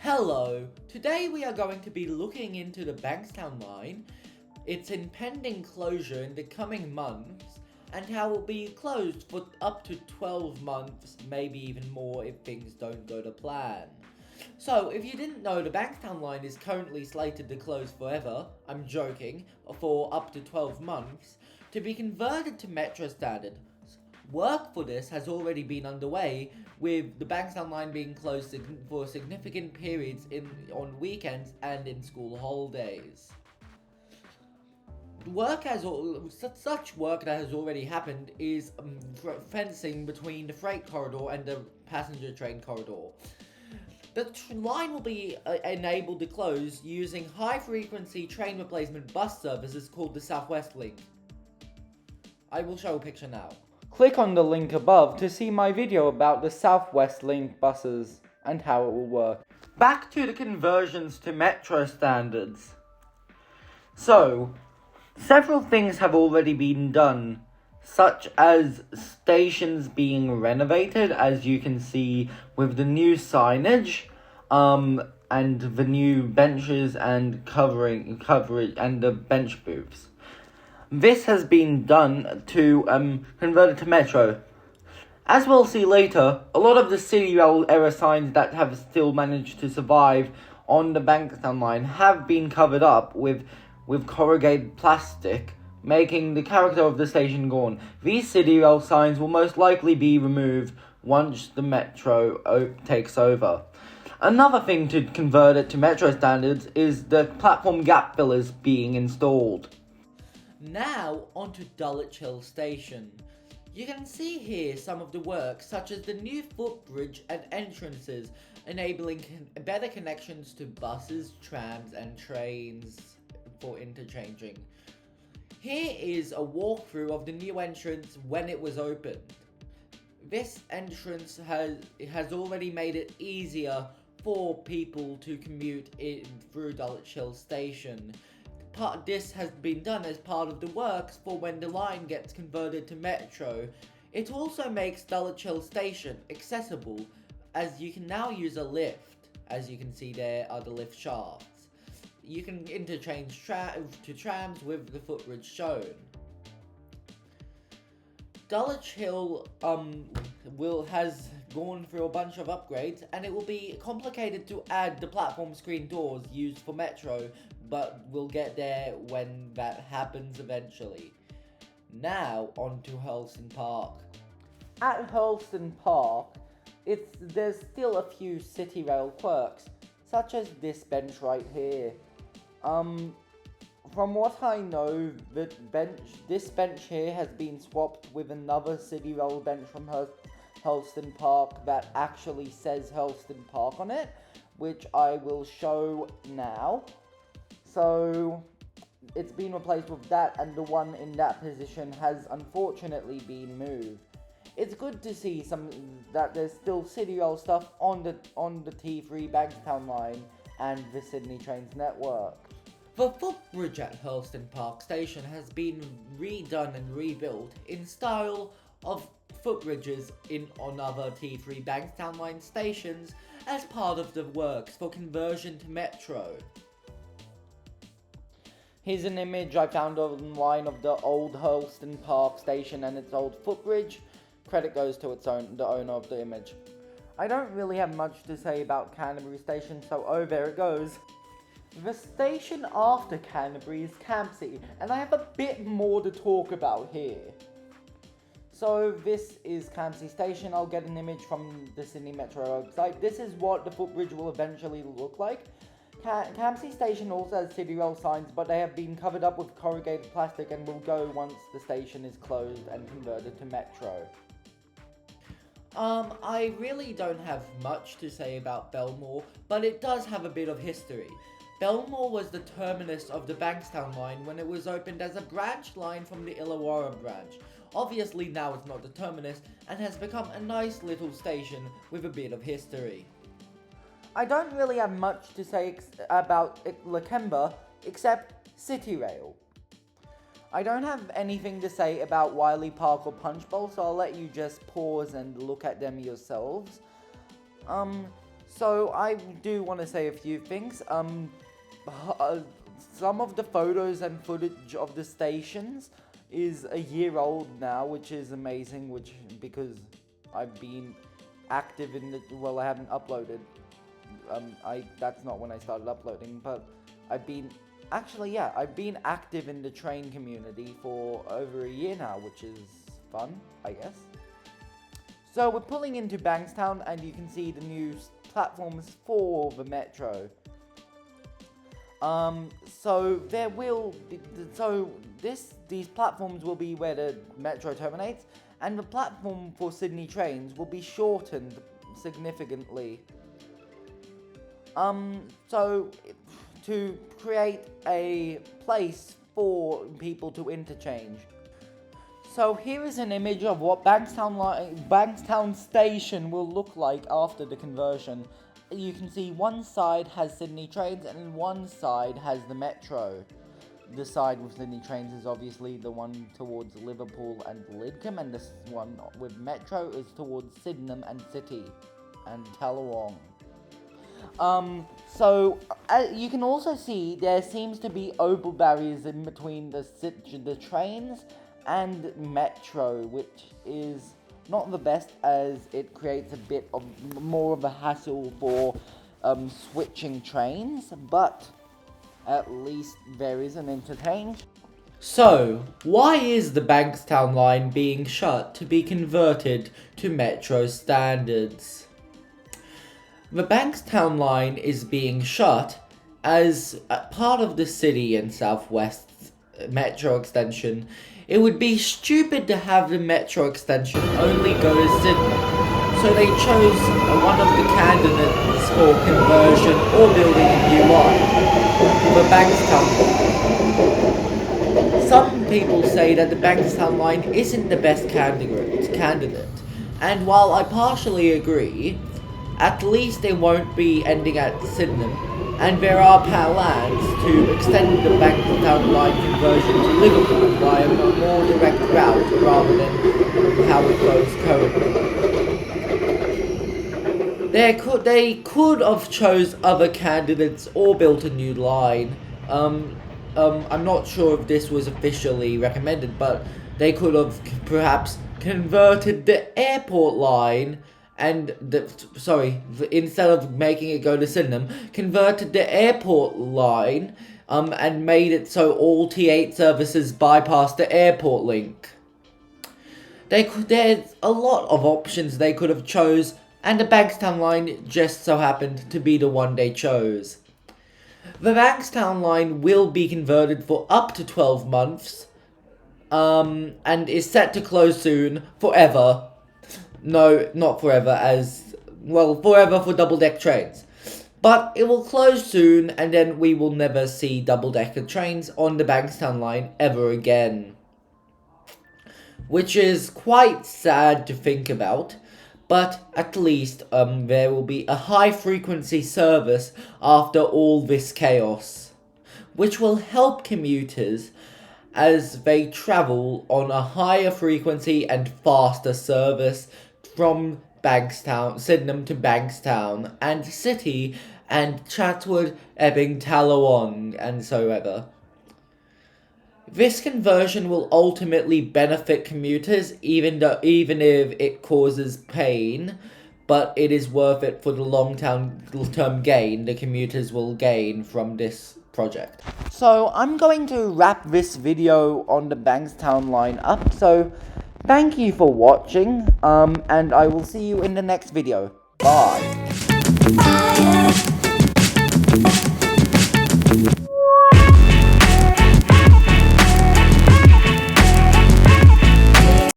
Hello, today we are going to be looking into the Bankstown Line, its impending closure in the coming months, and how it will be closed for up to 12 months, maybe even more if things don't go to plan. So, if you didn't know, the Bankstown Line is currently slated to close forever, I'm joking, for up to 12 months, to be converted to Metro standard. Work for this has already been underway, with the Bankstown Line being closed for significant periods on weekends and in school holidays. Such work that has already happened is fencing between the freight corridor and the passenger train corridor. The line will be enabled to close using high-frequency train replacement bus services called the Southwest Link. I will show a picture now. Click on the link above to see my video about the Southwest Link buses and how it will work. Back to the conversions to Metro standards. So, several things have already been done, such as stations being renovated, as you can see with the new signage, and the new benches and coverage and the bench booths. This has been done to convert it to Metro. As we'll see later, a lot of the City Rail era signs that have still managed to survive on the Bankstown Line have been covered up with corrugated plastic, making the character of the station gone. These City Rail signs will most likely be removed once the Metro takes over. Another thing to convert it to Metro standards is the platform gap fillers being installed. Now, onto Dulwich Hill Station. You can see here some of the work, such as the new footbridge and entrances, enabling better connections to buses, trams and trains for interchanging. Here is a walkthrough of the new entrance when it was opened. This entrance has already made it easier for people to commute through Dulwich Hill Station. This has been done as part of the works for when the line gets converted to Metro. It also makes Dulwich Hill Station accessible, as you can now use a lift. As you can see, there are the lift shafts. You can interchange to trams with the footbridge shown. Dulwich Hill has gone through a bunch of upgrades, and it will be complicated to add the platform screen doors used for Metro, but we'll get there when that happens eventually. Now on to Hurlstone Park. At Hurlstone Park, there's still a few City Rail quirks, such as this bench right here. From what I know, this bench here has been swapped with another City Rail bench from Hurlstone Park that actually says Hurlstone Park on it, which I will show now. So, it's been replaced with that, and the one in that position has unfortunately been moved. It's good to see that there's still City Rail stuff on the T3 Bankstown Line and the Sydney Trains network. The footbridge at Hurlstone Park Station has been redone and rebuilt in style of footbridges on other T3 Bankstown Line stations as part of the works for conversion to Metro. Here's an image I found online of the old Hurlstone Park Station and its old footbridge. Credit goes to the owner of the image. I don't really have much to say about Canterbury Station, so there it goes. The station after Canterbury is Campsie, and I have a bit more to talk about here. So this is Campsie Station. I'll get an image from the Sydney Metro website. This is what the footbridge will eventually look like. Campsie Station also has City Rail signs, but they have been covered up with corrugated plastic and will go once the station is closed and converted to Metro. I really don't have much to say about Belmore, but it does have a bit of history. Belmore was the terminus of the Bankstown Line when it was opened as a branch line from the Illawarra branch. Obviously now it's not the terminus and has become a nice little station with a bit of history. I don't really have much to say about Lakemba except City Rail. I don't have anything to say about Wiley Park or Punchbowl, so I'll let you just pause and look at them yourselves. So I do want to say a few things. Some of the photos and footage of the stations is a year old now, which is amazing, because I've been active in well, I haven't uploaded. That's not when I started uploading, but I've been active in the train community for over a year now, which is fun, I guess. So we're pulling into Bankstown, and you can see the new platforms for the metro. These platforms will be where the metro terminates, and the platform for Sydney trains will be shortened significantly. To create a place for people to interchange. So here is an image of what Bankstown Station will look like after the conversion. You can see one side has Sydney trains and one side has the metro. The side with Sydney trains is obviously the one towards Liverpool and Lidcombe, and this one with metro is towards Sydenham and City and Tallawong. You can also see there seems to be oval barriers in between the trains and metro, which is not the best, as it creates a bit of more of a hassle for switching trains, but at least there is an interchange. So, why is the Bankstown Line being shut to be converted to metro standards? The Bankstown Line is being shut as part of the City and South West metro extension. It would be stupid to have the metro extension only go to Sydney, so they chose one of the candidates for conversion or building a new line, the Bankstown Line. Some people say that the Bankstown Line isn't the best candidate, and while I partially agree, at least it won't be ending at Sydenham, and there are plans to extend the Bankstown Line conversion to Liverpool via a more direct route rather than how it goes currently. They could have chose other candidates or built a new line. I'm not sure if this was officially recommended, but they could have perhaps converted the airport line instead of making it go to Sydenham, converted the airport line and made it so all T8 services bypass the airport link. There's a lot of options they could have chose, and the Bankstown Line just so happened to be the one they chose. The Bankstown Line will be converted for up to 12 months, and is set to close soon, forever. No, not forever, forever for double-decker trains. But it will close soon, and then we will never see double-decker trains on the Bankstown Line ever again. Which is quite sad to think about, but at least there will be a high-frequency service after all this chaos, which will help commuters as they travel on a higher frequency and faster service from Sydenham to Bankstown, and City, and Chatswood, Epping, Tallawong, and so ever. This conversion will ultimately benefit commuters, even if it causes pain, but it is worth it for the long-term gain the commuters will gain from this project. So I'm going to wrap this video on the Bankstown Line up, so thank you for watching, and I will see you in the next video. Bye!